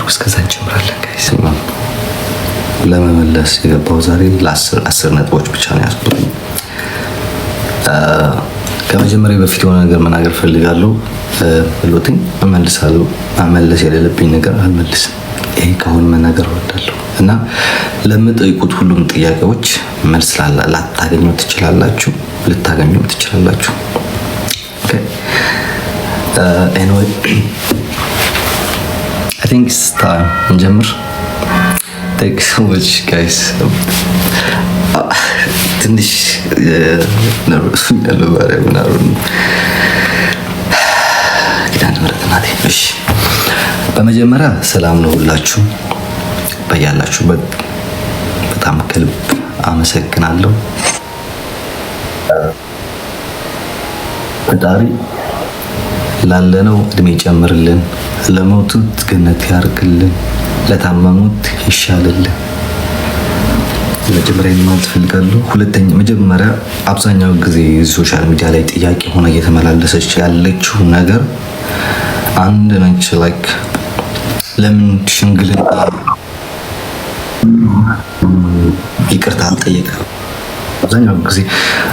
እስከዛ እንጀምራለን ጋይስ። ለመመለስ የገባው ዛሬ ለ10 ነጥቦች ብቻ ነው ያስኩት። ከመጀመሪያ በፊት የሆነ ነገር መናገር ፈልጋለሁ። ብሎትኝ እመልሳለሁ። መመለስ የሌለብኝ ነገር አልመልስም። ይሄ ከሆነ መናገር እወዳለሁ እና ለምጠይቁት ሁሉም ጥያቄዎች መልስ ላታገኙ ትችላላችሁ፣ ልታገኙ ትችላላችሁ። ኦኬ anyway I think it's time እንጀምር። Thank you so much guys. ትንሽ ነርቨስ ያለው ባሪያ ምናምን ኪዳነ ምሕረት ናት። እሺ በመጀመሪያ ሰላም ነው ሁላችሁ በያላችሁበት። በጣም ከልብ አመሰግናለሁ። ፈጣሪ ላለነው እድሜ ጨምርልን፣ ለሞቱት ገነት ያርግልን፣ ለታመሙት ይሻልልን። መጀመሪያ ማለት ፈልጋለሁ። ሁለተኛ መጀመሪያ አብዛኛው ጊዜ ሶሻል ሚዲያ ላይ ጥያቄ ሆነ እየተመላለሰች ያለችው ነገር አንድ ነች። ላይክ ለምን ሽምግልና ይቅርታ አልጠየቀም? አብዛኛው ጊዜ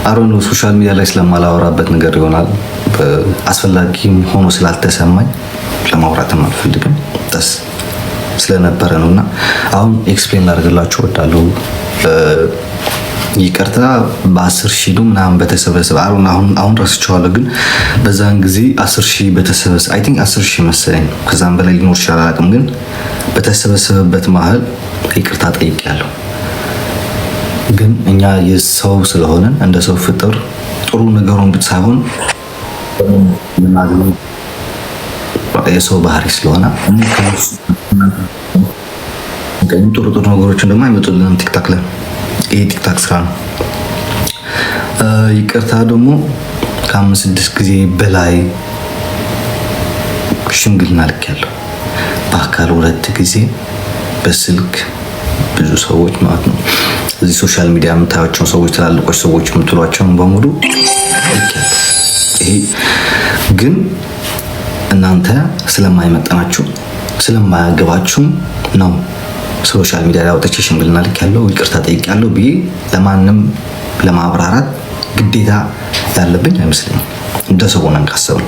አሮን ሶሻል ሚዲያ ላይ ስለማላወራበት ነገር ይሆናል። አስፈላጊም ሆኖ ስላልተሰማኝ ለማውራትም አልፈልግም ደስ ስለነበረ ነውና አሁን ኤክስፕሌን ላደርግላችሁ እወዳለሁ። ይቅርታ በ10,000 ምናምን በተሰበሰበ አሁን ረስቼዋለሁ፣ ግን በዛን ጊዜ 10,000 በተሰበሰበ አይ ቲንክ 10,000 መሰለኝ፣ ከዛም በላይ ሊኖር ይችላል አላውቅም፣ ግን በተሰበሰበበት መሀል ይቅርታ ጠይቄያለሁ። ግን እኛ የሰው ስለሆነ እንደ ሰው ፍጥር ጥሩ ነገሩን ብቻ ሳይሆን የሰው ባህሪ ስለሆነ ጥሩ ነገሮችን ደግሞ አይመጡልንም ቲክታክ ላይ። ይሄ ቲክታክ ስራ ነው። ይቅርታ ደግሞ ከ5-6 ጊዜ በላይ ሽምግልና ልኬያለሁ። በአካል 2 ጊዜ፣ በስልክ ብዙ ሰዎች ማለት ነው። እዚህ ሶሻል ሚዲያ የምታዩቸው ሰዎች ትላልቆች ሰዎች የምትሏቸውን በሙሉ ልኬያለሁ። ይሄ ግን እናንተ ስለማይመጠናችሁ ስለማያገባችሁ ነው ሶሻል ሚዲያ ላይ አውጥቼ ሽምግልና ልኬያለሁ፣ ይቅርታ ጠይቄያለሁ ብዬ ለማንም ለማብራራት ግዴታ ያለብኝ አይመስለኝም። እንደ ሰው ሆነን ካሰብን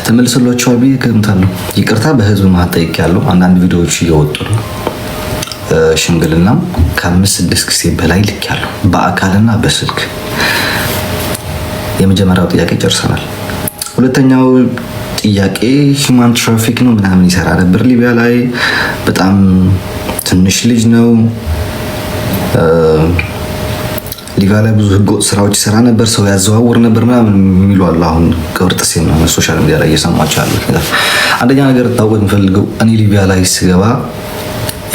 ተመልሶላችኋል ብዬ እገምታለሁ። ይቅርታ በህዝብ መሀል ጠይቄያለሁ። አንዳንድ ቪዲዮዎች እየወጡ ነው። ሽምግልናም ከ5-6 ጊዜ በላይ ልኬያለሁ፣ በአካልና በስልክ። የመጀመሪያው ጥያቄ ጨርሰናል። ሁለተኛው ጥያቄ ሂውማን ትራፊክ ነው ምናምን ይሰራ ነበር ሊቢያ ላይ። በጣም ትንሽ ልጅ ነው። ሊቢያ ላይ ብዙ ህገወጥ ስራዎች ይሰራ ነበር፣ ሰው ያዘዋውር ነበር ምናምን የሚሉ አሉ። አሁን ከብርጥሴ ነው ሶሻል ሚዲያ ላይ እየሰማችሁ ያሉት ነገር። አንደኛ ነገር ታውቁት የምፈልገው እኔ ሊቢያ ላይ ስገባ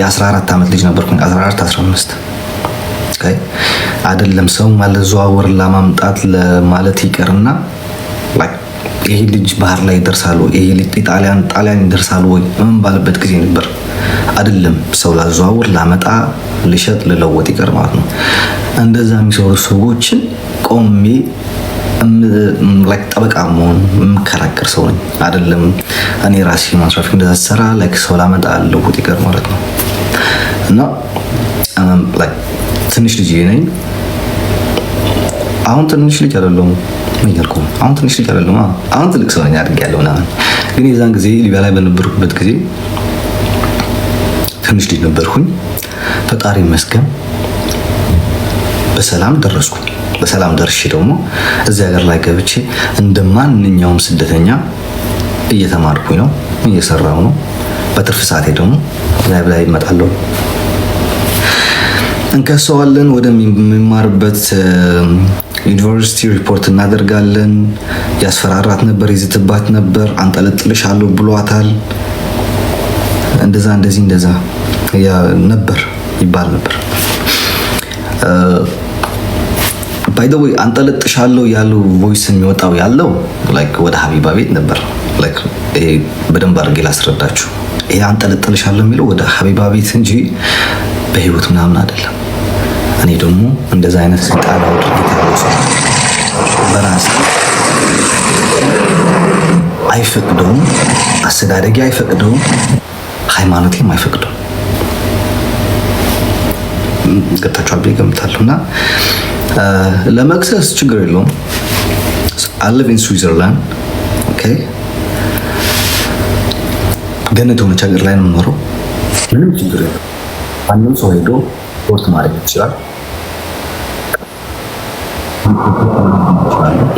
የ14 ዓመት ልጅ ነበርኩኝ። 14-15 አይደለም ሰው ማለዘዋወር ለማምጣት ለማለት ይቀርና ይሄ ልጅ ባህር ላይ ይደርሳል ወይ፣ ይሄ ልጅ ጣሊያን ይደርሳል ወይ ምን ባለበት ጊዜ ነበር። አይደለም ሰው ላዘዋውር ላመጣ ልሸጥ ልለወጥ ይቀር ማለት ነው። እንደዛ የሚሰሩ ሰዎችን ቆሜ ጠበቃ መሆን የምከራከር ሰው ነኝ። አይደለም እኔ ራሴ ማስራፊ እንደዛ ሰራ ሰው ላመጣ ልለወጥ ይቀር ማለት ነው። እና ትንሽ ልጅ ነኝ። አሁን ትንሽ ልጅ አይደለሁም። አሁን ትንሽ ልጅ አይደለሁም። አሁን ትልቅ ሰው ነኝ አድርጌያለሁ ምናምን። ግን የዛን ጊዜ ሊቢያ ላይ በነበርኩበት ጊዜ ትንሽ ልጅ ነበርኩኝ። ፈጣሪ ይመስገን በሰላም ደረስኩኝ። በሰላም ደርሼ ደግሞ እዚህ ሀገር ላይ ገብቼ እንደ ማንኛውም ስደተኛ እየተማርኩኝ ነው፣ እየሰራሁ ነው። በትርፍ ሰዓቴ ደግሞ ላይ እመጣለሁ። እንከሰዋለን፣ ወደሚማርበት ዩኒቨርሲቲ ሪፖርት እናደርጋለን። ያስፈራራት ነበር፣ ይዝትባት ነበር፣ አንጠለጥልሻለሁ ብሏታል። እንደዛ ነበር ይባል ነበር። ባይ ዘ ወይ አንጠለጥሻለሁ ያለው ቮይስ የሚወጣው ያለው ወደ ሀቢባ ቤት ነበር። ይሄ በደንብ አድርጌ ላስረዳችሁ። ይሄ አንጠለጥልሻለሁ የሚለው ወደ ሀቢባ ቤት እንጂ በህይወት ምናምን አይደለም። እኔ ደግሞ እንደዛ አይነት ስልጣናዊ ድርጊት ያለው ሰው በራሴ አይፈቅደውም፣ አስተዳደጊ አይፈቅደውም፣ ሃይማኖቴም አይፈቅደውም። ገብታችኋል ብዬ እገምታለሁ። እና ለመክሰስ ችግር የለውም። I live in Switzerland. Okay, ገነት የሆነች ሀገር ላይ ነው የምኖረው። ምንም ችግር የለም። ማንም ሰው ሄዶ ስፖርት ማድረግ ይችላል።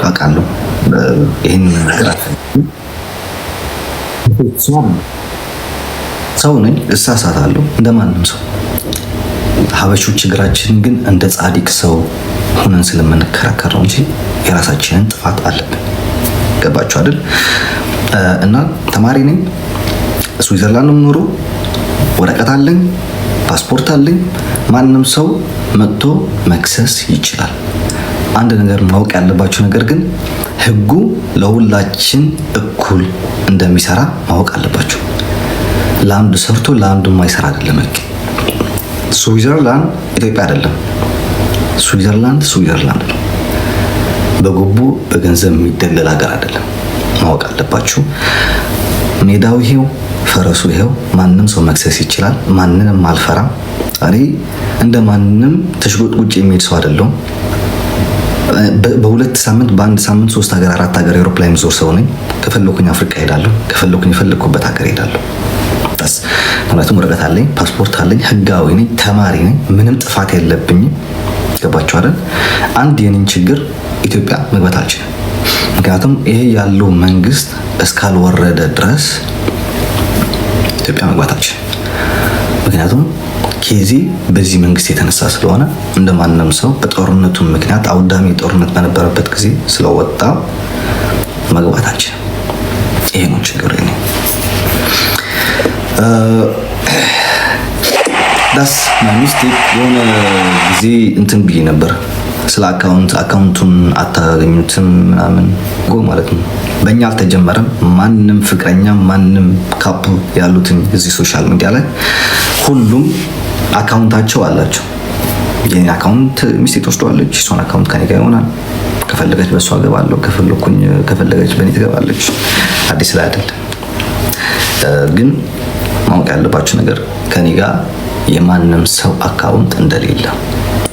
አውቃለሁ ይህን ነገር ሰው ነኝ፣ እሳሳታለሁ እንደማንም ሰው። ሀበሾች ችግራችን ግን እንደ ጻድቅ ሰው ሆነን ስለምንከራከር ነው እንጂ የራሳችንን ጥፋት አለብን። ገባችሁ አይደል? እና ተማሪ ነኝ፣ ስዊዘርላንድ ነው የምኖረው። ወረቀት አለኝ፣ ፓስፖርት አለኝ። ማንም ሰው መጥቶ መክሰስ ይችላል። አንድ ነገር ማወቅ ያለባችሁ ነገር ግን ህጉ ለሁላችን እኩል እንደሚሰራ ማወቅ አለባችሁ። ለአንዱ ሰርቶ ለአንዱ የማይሰራ አይደለም ህግ። ስዊዘርላንድ ኢትዮጵያ አይደለም። ስዊዘርላንድ ነው። በጉቦ በገንዘብ የሚደለል ሀገር አይደለም። ማወቅ አለባችሁ። ሜዳው ይሄው፣ ፈረሱ ይሄው። ማንም ሰው መክሰስ ይችላል። ማንንም አልፈራም። እኔ እንደ ማንም ተሽጎጥጉጭ የሚሄድ ሰው አይደለሁም። በሁለት ሳምንት በአንድ ሳምንት 3 ሀገር 4 ሀገር አውሮፕላን ዞር ሰው ነኝ። ከፈለኩኝ አፍሪካ ሄዳለሁ፣ ከፈለኩኝ የፈለኩበት ሀገር ሄዳለሁ። በስ ምክንያቱም ወረቀት አለኝ፣ ፓስፖርት አለኝ፣ ህጋዊ ነኝ፣ ተማሪ ነኝ፣ ምንም ጥፋት የለብኝም። ገባችሁ አይደል? አንድ የኔን ችግር ኢትዮጵያ መግባት አልችልም። ምክንያቱም ይሄ ያለው መንግስት እስካልወረደ ድረስ ኢትዮጵያ መግባት አልችልም። ምክንያቱም ኬዚ በዚህ መንግስት የተነሳ ስለሆነ እንደማንም ሰው በጦርነቱ ምክንያት አውዳሚ ጦርነት በነበረበት ጊዜ ስለወጣ መግባት አልችልም። ይሄ ነው ችግር ነው። ዳስ ማይ ሚስቴክ። የሆነ ጊዜ እንትን ብዬ ነበር ስለ አካውንቱን አታገኙትም ምናምን ማለት ነው። በእኛ አልተጀመረም። ማንም ፍቅረኛ ማንም ካፕል ያሉትን እዚህ ሶሻል ሚዲያ ላይ ሁሉም አካውንታቸው አላቸው። የኔ አካውንት ሚስቴ ትወስደዋለች፣ እሷን አካውንት ከኔ ጋር ይሆናል። ከፈለገች በሷ ገባለሁ፣ ከፈለገች በኔ ትገባለች። አዲስ ላይ አይደለም። ግን ማወቅ ያለባችሁ ነገር ከኔ ጋር የማንም ሰው አካውንት እንደሌለ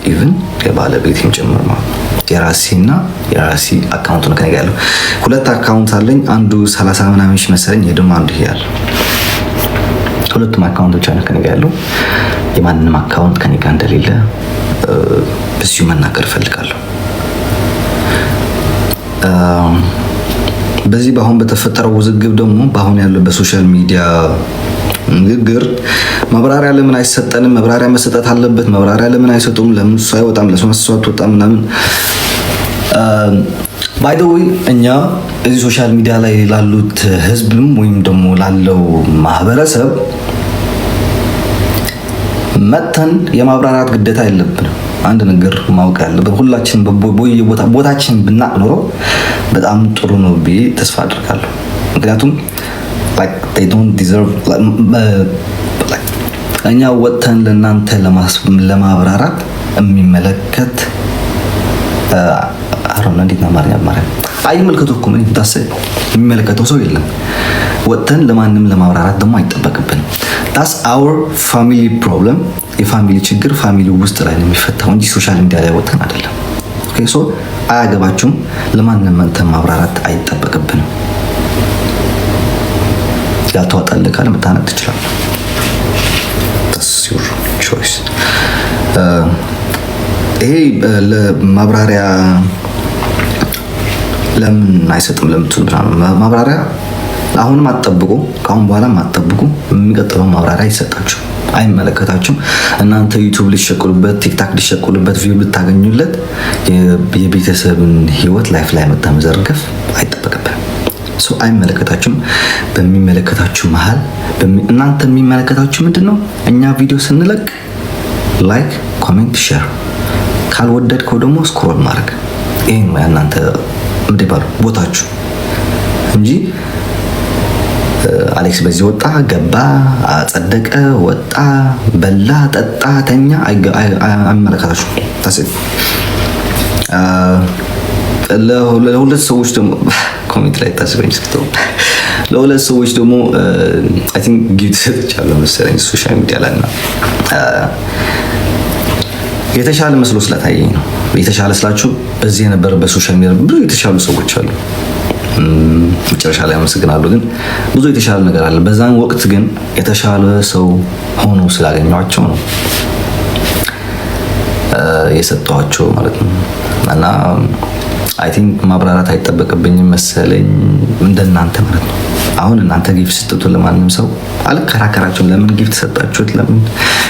ኢቭን የባለቤቴም ጭምር ማለት ነው። የራሴና የራሴ አካውንት ነው ከኔ ጋር ያለው። 2 አካውንት አለኝ። አንዱ 30 ምናምን ሺህ መሰለኝ፣ ይሄ ደግሞ አንዱ ይሄ ያለው። ሁለቱም አካውንቶች አለ ከኔ ጋር ያለው። የማንም አካውንት ከኔ ጋር እንደሌለ በዚሁ መናገር እፈልጋለሁ። በዚህ በአሁን በተፈጠረው ውዝግብ ደግሞ በአሁን ያለው በሶሻል ሚዲያ ንግግር ማብራሪያ ለምን አይሰጠንም? ማብራሪያ መሰጠት አለበት። ማብራሪያ ለምን አይሰጡም? ለምን እሱ አይወጣም? ለምን እሱ አትወጣም? ምናምን ባይ ዘ ዌይ እኛ እዚህ ሶሻል ሚዲያ ላይ ላሉት ህዝብም ወይም ደግሞ ላለው ማህበረሰብ መተን የማብራራት ግዴታ የለብንም። አንድ ነገር ማወቅ ያለብን ሁላችን ቦታችን ብናቅ ኖሮ በጣም ጥሩ ነው ብዬ ተስፋ አድርጋለሁ። ምክንያቱም they don't deserve እኛ ወጥተን ለእናንተ ለማብራራት የሚመለከት አሮን እንዴት ነው ማለት አይመለከተው እኮ ምን ታሰብ የሚመለከተው ሰው የለም። ወጥተን ለማንም ለማብራራት ደግሞ አይጠበቅብንም። that's our family problem። የፋሚሊ ችግር ፋሚሊ ውስጥ ላይ ነው የሚፈታው እንጂ ሶሻል ሚዲያ ላይ ወጥተን አይደለም። ኦኬ ሶ አያገባችሁም። ለማንም እንትን ማብራራት አይጠበቅብንም። ያልተዋጣልህ ካለ መታነቅ ትችላለህ። that's your choice። ይሄ ለማብራሪያ ለምን አይሰጥም ለምትሉ ማብራሪያ አሁንም አትጠብቁ፣ ካሁን በኋላም አትጠብቁ። የሚቀጥለው ማብራሪያ ይሰጣችሁ። አይመለከታችሁም። እናንተ ዩቲዩብ ሊሸቁሉበት፣ ቲክታክ ሊሸቁሉበት፣ ቪው ልታገኙለት የቤተሰብን ህይወት ላይፍ ላይ መዘርገፍ አይጠበቅብንም። ሰው አይመለከታችሁም። በሚመለከታችሁ መሃል እናንተ የሚመለከታችሁ ምንድነው? እኛ ቪዲዮ ስንለቅ ላይክ፣ ኮሜንት፣ ሼር፣ ካልወደድከው ደግሞ ስክሮል ማድረግ። ይሄ ነው እናንተ ምንድነው ቦታችሁ እንጂ አሌክስ በዚህ ወጣ ገባ አጸደቀ ወጣ በላ ጠጣ ተኛ አይመለከታችሁም። ለሁለት ሰዎች ደግሞ ኮሜንት ላይ ታስበኝ እስክተው ለሁለት ሰዎች ደግሞ አይ ቲንክ ጊፍት ሰጥቻለሁ መሰለኝ ሶሻል ሚዲያ ላይ እና የተሻለ መስሎ ስለታየኝ ነው። የተሻለ ስላችሁ በዚህ የነበረ በሶሻል ሚዲያ ብዙ የተሻሉ ሰዎች አሉ። መጨረሻ ላይ አመሰግናለሁ። ግን ብዙ የተሻለ ነገር አለ። በዛን ወቅት ግን የተሻለ ሰው ሆኖ ስላገኘኋቸው ነው የሰጠኋቸው ማለት ነው። እና አይ ቲንክ ማብራራት አይጠበቅብኝም መሰለኝ እንደናንተ ማለት ነው። አሁን እናንተ ጊፍት ስትሰጡ ለማንም ሰው አልከራከራችሁም። ለምን ጊፍት ሰጣችሁት? ለምን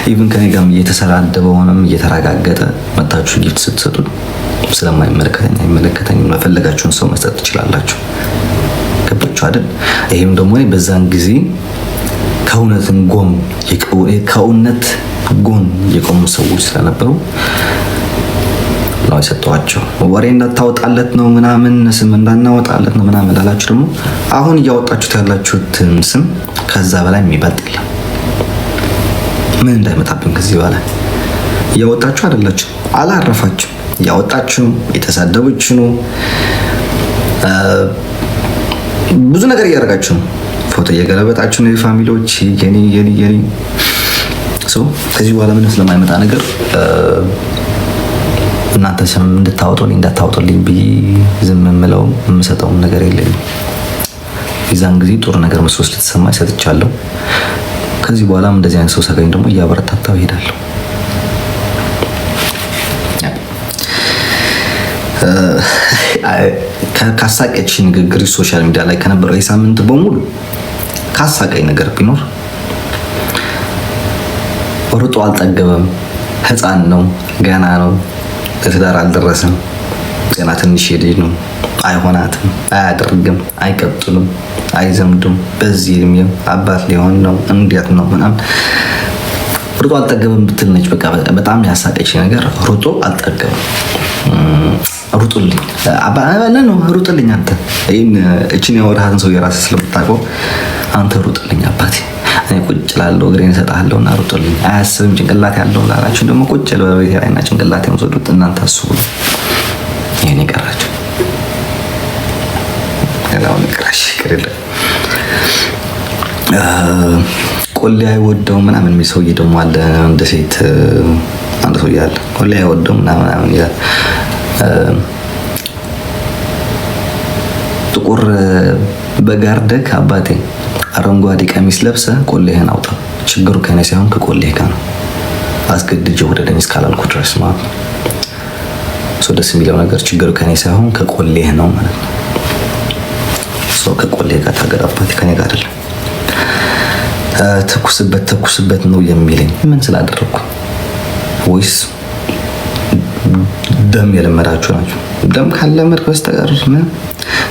ኢቭን ከኔ ጋርም እየተሰዳደበ ሆነም እየተረጋገጠ መታችሁ ጊፍት ስትሰጡ ስለማይመለከተኝ አይመለከተኝም። ለፈለጋችሁን ሰው መስጠት ትችላላችሁ። ገባችሁ አይደል? ይሄም ደግሞ በዛን ጊዜ ከእውነት ጎን የቆሙ ሰዎች ስለነበሩ ነው የሰጠኋቸው። ወሬ እንዳታወጣለት ነው ምናምን ስም እንዳናወጣለት ነው ምናምን ላላችሁ ደግሞ አሁን እያወጣችሁት ያላችሁትን ስም ከዛ በላይ የሚበልጥ የለም። ምን እንዳይመጣብን ከዚህ በላይ እያወጣችሁ አይደላችሁ፣ አላረፋችሁ፣ እያወጣችሁ የተሳደበችሁ ነው። ብዙ ነገር እያደረጋችሁ ነው። ፎቶ እየገለበጣችሁ ነው። የፋሚሊዎች የኔ ከዚህ በኋላ ምንም ስለማይመጣ ነገር እናንተ ስም እንድታወጡልኝ እንዳታወጡልኝ ብዬ ዝም የምለው የምሰጠውም ነገር የለኝም። የዛን ጊዜ ጥሩ ነገር መስሎ ስለተሰማኝ ሰጥቻለሁ። ከዚህ በኋላም እንደዚህ አይነት ሰው ሳገኝ ደግሞ እያበረታታው እሄዳለሁ። ካሳቀች ንግግር ሶሻል ሚዲያ ላይ ከነበረው የሳምንት በሙሉ ካሳቀኝ ነገር ቢኖር ሩጦ አልጠገበም፣ ህፃን ነው፣ ገና ነው፣ ለትዳር አልደረሰም፣ ገና ትንሽ ልጅ ነው፣ አይሆናትም፣ አያደርግም፣ አይቀጥሉም፣ አይዘምዱም፣ በዚህ እድሜው አባት ሊሆን ነው፣ እንዴት ነው ምናምን ሩጦ አልጠገበም ብትል ነች። በቃ በጣም ያሳቀች ነገር ሩጦ አልጠገበም። ሩጡልኝ ነው ሩጥልኝ፣ አንተ እቺን ያወራህን ሰው የራስህ ስለምታውቀው አንተ ሩጥልኝ አባቴ፣ እኔ ቁጭ እላለሁ እግሬን እሰጥሃለሁ እና ሩጥልኝ። አያስብም ጭንቅላት ያለው ላላችሁ ደግሞ ቁጭ በቤቴ ላይ እና ጭንቅላቴን ወሰዱት እናንተ አስቡ። ይሄን ይቀራችሁ ያለው ንቅራሽ ከሌለ ቆሌ አይወደው ምናምን የሚል ሰውዬ ደግሞ አለ። እንደ ሴት አንድ ሰውዬ አለ ቆሌ አይወደው ምናምን ይላል። ጥቁር በጋርደክ አባቴ አረንጓዴ ቀሚስ ለብሰ ቆሌህን አውጣ። ችግሩ ከኔ ሳይሆን ከቆሌህ ጋር ነው። አስገድጄ ወደደኝ እስካላልኩ ድረስ ማለት ነው። ደስ የሚለው ነገር ችግሩ ከኔ ሳይሆን ከቆሌህ ነው ማለት ነው። ከቆሌህ ጋር ታገር አባቴ፣ ከኔ ጋር አይደለም። ተኩስበት ነው የሚለኝ ምን ስላደረኩ ወይስ ደም የለመዳችሁ ናቸው? ደም ካለመድክ በስተቀር ምን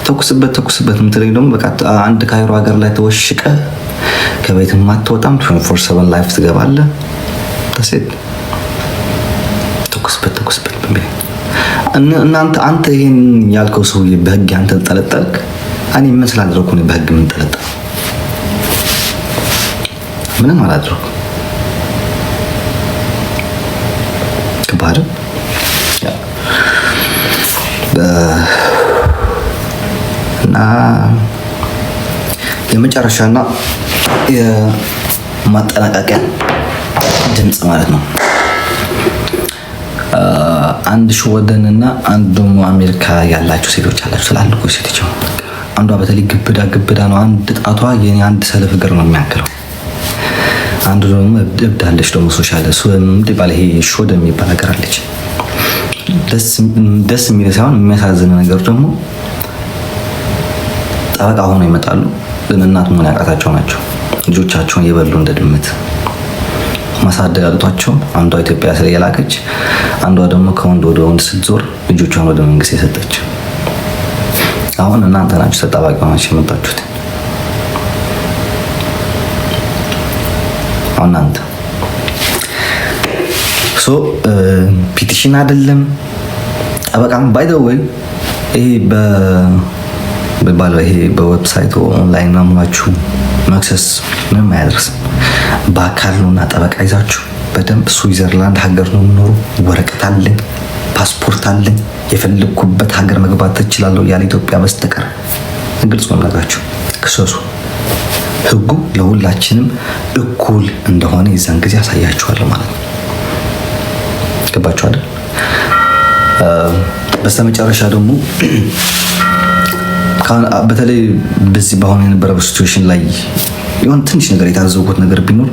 ተኩስበት የምትለኝ ደግሞ በቃ አንድ ካይሮ ሀገር ላይ ተወሽቀ ከቤት ማትወጣም 24/7 ላይፍ ትገባለህ። ተሰጥ ተኩስበት በሚል እናንተ አንተ ይሄን ያልከው ሰውዬ በህግ አንተ ተጠለጠልክ። እኔ ምን ስላደረኩ ነው በህግ ምን ተጠለጠልኩ? ምንም አላደረኩም። ከባድ እና የመጨረሻና የማጠናቀቂያ ድምጽ ማለት ነው። አንድ ሾወደን እና አንድ ደግሞ አሜሪካ ያላችሁ ሴቶች አላችሁ ስላልኩ ሴቶች አንዷ በተለይ ግብዳ ነው። አንድ ጣቷ የኔ አንድ ሰለፍ እግር ነው የሚያክለው። አንዱ ደግሞ እብዳለች ደግሞ ሶሻል ባለ ይሄ ሾደ የሚባል ነገር አለች። ደስ የሚል ሳይሆን የሚያሳዝን ነገር ደግሞ ጠበቃ ሆነው ይመጣሉ፣ ግን እናት መሆን ያቃታቸው ናቸው። ልጆቻቸውን የበሉ እንደ ድመት ማሳደግ አቅቷቸው አንዷ ኢትዮጵያ ስለየላከች፣ አንዷ ደግሞ ከወንድ ወደ ወንድ ስትዞር ልጆቿን ወደ መንግስት የሰጠች። አሁን እናንተ ናችሁ ተጣባቂ ሆናችሁ የመጣችሁት። እናንተ ፒቲሽን አይደለም ጠበቃም ባይ ዘ ወይ ይሄ በዌብሳይት ኦንላይን ማሙላችሁ መክሰስ ምንም አያደርስም። በአካል ነውና ጠበቃ ይዛችሁ በደንብ ስዊዘርላንድ ሀገር ነው የምኖሩ፣ ወረቀት አለኝ፣ ፓስፖርት አለኝ፣ የፈለኩበት ሀገር መግባት ትችላለሁ ያለ ኢትዮጵያ በስተቀር ግልጽ ነው ነገራችሁ። ክሰሱ። ህጉ ለሁላችንም እኩል እንደሆነ የዛን ጊዜ ያሳያችኋል ማለት ነው። ገባችሁ አይደል? በስተመጨረሻ ደግሞ በተለይ በዚህ በአሁኑ የነበረው ሲቹዌሽን ላይ የሆነ ትንሽ ነገር የታዘብኩት ነገር ቢኖር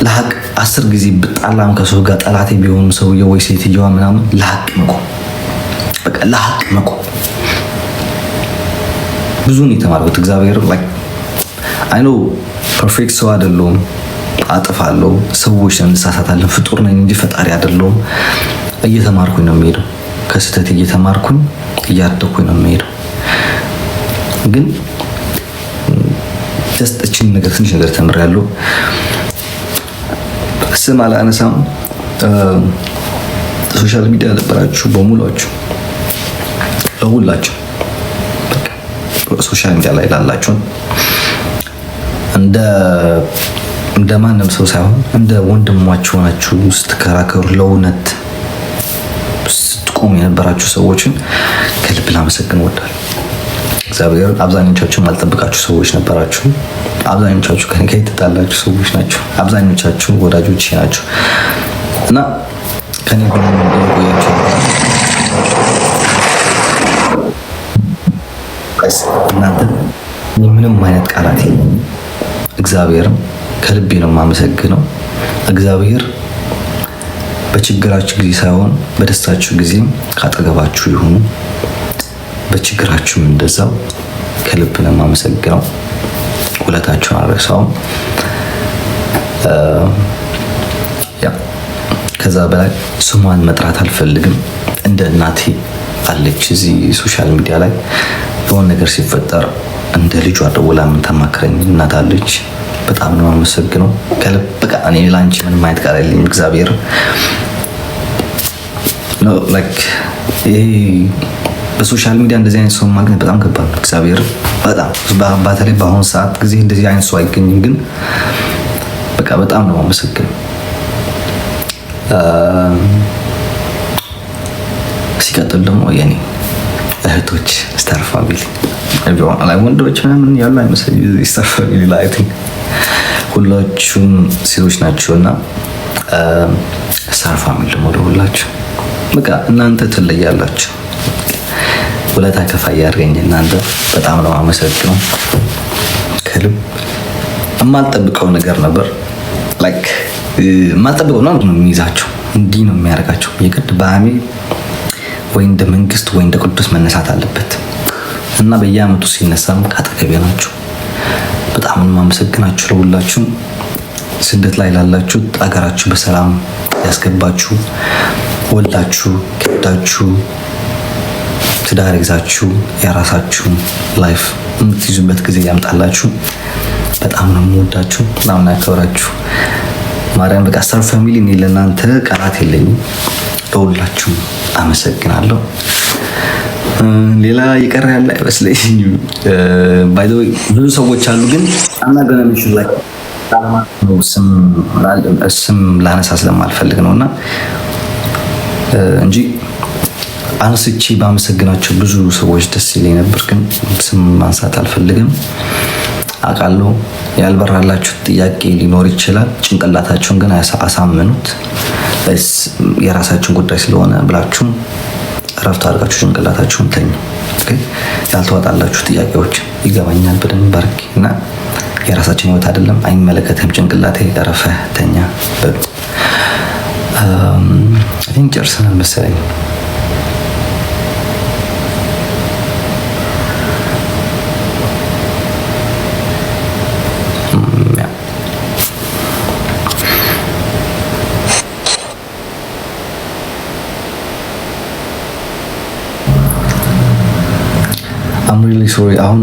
ለሀቅ 10 ጊዜ ብጣላም ከሰው ጋር ጠላቴ ቢሆንም ሰውየው ወይ ሴትየዋ ምናምን ለሀቅ መቆም፣ በቃ ለሀቅ መቆም። ብዙ ነው የተማርኩት። እግዚአብሔር ላይ አይ ኖ ፐርፌክት ሰው አይደለሁም፣ አጥፋለሁ፣ ሰዎች እንሳሳታለን፣ ፍጡር ነኝ እንጂ ፈጣሪ አይደለሁም። እየተማርኩኝ ነው የምሄደው፣ ከስህተት እየተማርኩኝ እያደኩኝ ነው የምሄደው። ግን ጀስት እቺን ነገር ትንሽ ነገር ተምሬያለሁ። ስም አላነሳም። ሶሻል ሚዲያ ነበራችሁ በሙላችሁ ለሁላችሁ ሶሻል ሚዲያ ላይ ላላችሁ እንደ ማንም ሰው ሳይሆን እንደ ወንድማችሁ ሆናችሁ ስትከራከሩ ለእውነት ስትቆሙ የነበራችሁ ሰዎችን ከልብ ላመሰግን እወዳለሁ። እግዚአብሔር አብዛኞቻችሁ ማልጠብቃችሁ ሰዎች ነበራችሁ። አብዛኞቻችሁ ከኔ ጋር የተጣላችሁ ሰዎች ናቸው። አብዛኞቻችሁ ወዳጆቼ ናቸው እና ከኔ ጋር ቆያችሁ እናንተ ምንም አይነት ቃላት የለም። እግዚአብሔርም ከልቤ ነው የማመሰግነው። እግዚአብሔር በችግራችሁ ጊዜ ሳይሆን በደስታችሁ ጊዜም ካጠገባችሁ ይሁኑ። በችግራችሁም እንደዛው ከልብ ነው የማመሰግነው። ውለታችሁን አልረሳውም። ከዛ በላይ ስሟን መጥራት አልፈልግም። እንደ እናቴ አለች እዚህ ሶሻል ሚዲያ ላይ የሆነ ነገር ሲፈጠር እንደ ልጇ ደውላ ምን ተማክረኝ እናት አለች። በጣም ነው የማመሰግነው ከልብ። በቃ እኔ ላንቺ ምንም አይነት ቃል የለኝም። እግዚአብሔር ነው ላይክ ይሄ በሶሻል ሚዲያ እንደዚህ አይነት ሰው ማግኘት በጣም ከባድ ነው። እግዚአብሔር በጣም በተለይ በአሁኑ ሰዓት ጊዜ እንደዚህ አይነት ሰው አይገኝም። ግን በቃ በጣም ነው የማመሰግነው። ሲቀጥል ደግሞ የኔ እህቶች ስታር ፋሚሊ ላይ ወንዶች ምናምን ያሉ አይመስለኝም። ስታር ፋሚሊ ላይ አይ ቲንክ ሁላችሁም ሴቶች ናቸውና ስታር ፋሚሊ ደግሞ ሁላችሁ በቃ እናንተ ትለያላችሁ። ውለታ ከፋይ ያድርገኝ። እናንተ በጣም ነው የማመሰግነው ከልብ። የማልጠብቀው ነገር ነበር ላይክ የማልጠብቀው ነው የሚይዛቸው እንዲህ ነው የሚያደርጋቸው። የግድ በአሜ ወይ እንደ መንግስት ወይ እንደ ቅዱስ መነሳት አለበት እና በየአመቱ ሲነሳም ካጠገቤ ናቸው። በጣም ነው የማመሰግናችሁ ለሁላችሁም። ስደት ላይ ላላችሁ አገራችሁ በሰላም ያስገባችሁ፣ ወልዳችሁ ከብዳችሁ ትዳር ይዛችሁ የራሳችሁን ላይፍ የምትይዙበት ጊዜ ያምጣላችሁ። በጣም ነው የምወዳችሁ፣ በጣም ነው ያከብራችሁ። ማርያም በቃ ስታር ፋሚሊ እኔ ለእናንተ ቃላት የለኝም። ለሁላችሁም አመሰግናለሁ። ሌላ የቀረ ያለ አይመስለኝም። ባይ ዘ ወይ ብዙ ሰዎች አሉ ግን አናገናኝሽ ላይ ስም ላነሳ ስለማልፈልግ ነውና እንጂ አንስቼ ባመሰግናቸው ብዙ ሰዎች ደስ ይለኝ ነበር፣ ግን ስም ማንሳት አልፈልግም። አውቃለሁ ያልበራላችሁ ጥያቄ ሊኖር ይችላል። ጭንቅላታችሁን ግን አሳምኑት። የራሳችሁን ጉዳይ ስለሆነ ብላችሁ እረፍት አድርጋችሁ ጭንቅላታችሁን ተኙ። ያልተዋጣላችሁ ጥያቄዎች ይገባኛል በደንብ ባርኪ እና የራሳችን ህይወት አይደለም አይመለከትም ጭንቅላቴ እረፈህ ተኛ በሉ። ይህን ጨርሰናል መሰለኝ። I'm really sorry አሁን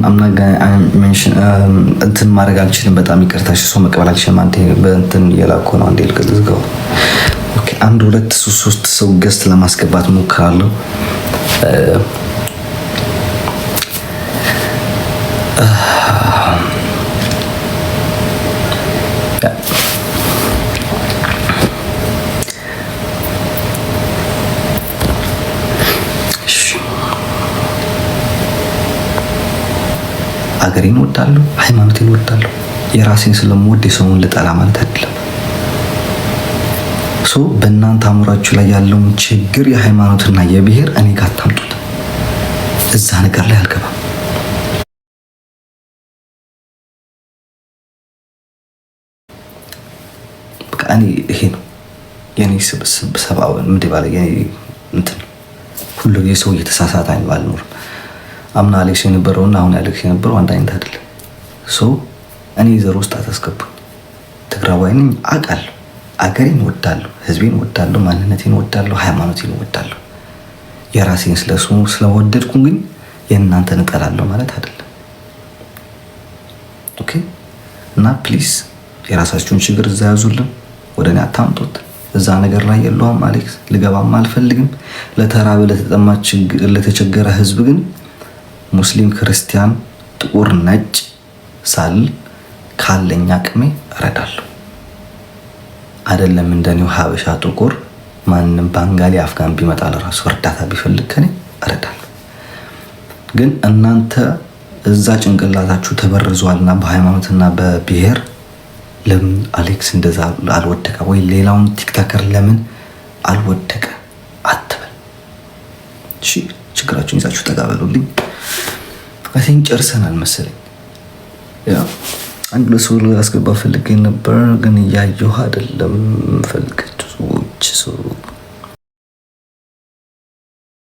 እንትን ማድረግ አልችልም። በጣም ይቅርታሽ ሰው መቀበል አልችልም። አንተ በእንትን እየላኩ ነው። አንዴ ልዝጋው። ኦኬ 1 2 3 ሰው ገስት ለማስገባት ሞክራለሁ። ሀገሬን እወዳለሁ፣ ሃይማኖቴን እወዳለሁ። የራሴን ስለምወድ የሰውን ልጠላ ማለት አይደለም። በእናንተ አእምሯችሁ ላይ ያለውን ችግር የሃይማኖትና የብሔር እኔ ጋር አታምጡት። እዛ ነገር ላይ አልገባም። በቃ እኔ ይሄ ነው የኔ ሰብአዊ ምንድን ባለ የኔ እንትን ሁሉ የሰው እየተሳሳተ አልኖርም። አምና አሌክስ የነበረውና አሁን አሌክስ የነበረው አንድ አይነት አይደለም። እኔ ዘር ውስጥ አታስገቡኝ። ትግራዋይ ነኝ አውቃለሁ። አገሬን እወዳለሁ፣ ህዝቤን እወዳለሁ፣ ማንነቴን እወዳለሁ፣ ሃይማኖቴን እወዳለሁ። የራሴን ስለወደድኩ ግን የእናንተን እጠላለሁ ማለት አይደለም። ኦኬ። እና ፕሊዝ የራሳችሁን ችግር እዛ ያዙልን፣ ወደ እኔ አታምጡት። እዛ ነገር ላይ የለውም አሌክስ፣ ልገባም አልፈልግም። ለተራበ ለተጠማ ለተቸገረ ህዝብ ግን ሙስሊም፣ ክርስቲያን፣ ጥቁር፣ ነጭ ሳል ካለኝ አቅሜ እረዳለሁ። አይደለም እንደኔው ሀበሻ፣ ጥቁር፣ ማንም ባንጋሊ፣ አፍጋን ቢመጣ ለራሱ እርዳታ ቢፈልግ ከኔ እረዳለሁ። ግን እናንተ እዛ ጭንቅላታችሁ ተበርዟልና በሃይማኖትና በብሔር ለምን አሌክስ እንደዛ አልወደቀ ወይ ሌላውን ቲክቶከር ለምን አልወደቀ አትበል። እሺ ችግራችሁን ይዛችሁ ተጋበሉልኝ። አሁን ጨርሰናል መሰለኝ። ያው አንድ ለሰው ያስገባ ፈልገኝ ነበር ግን እያየሁ አይደለም ፈልገች ሰዎች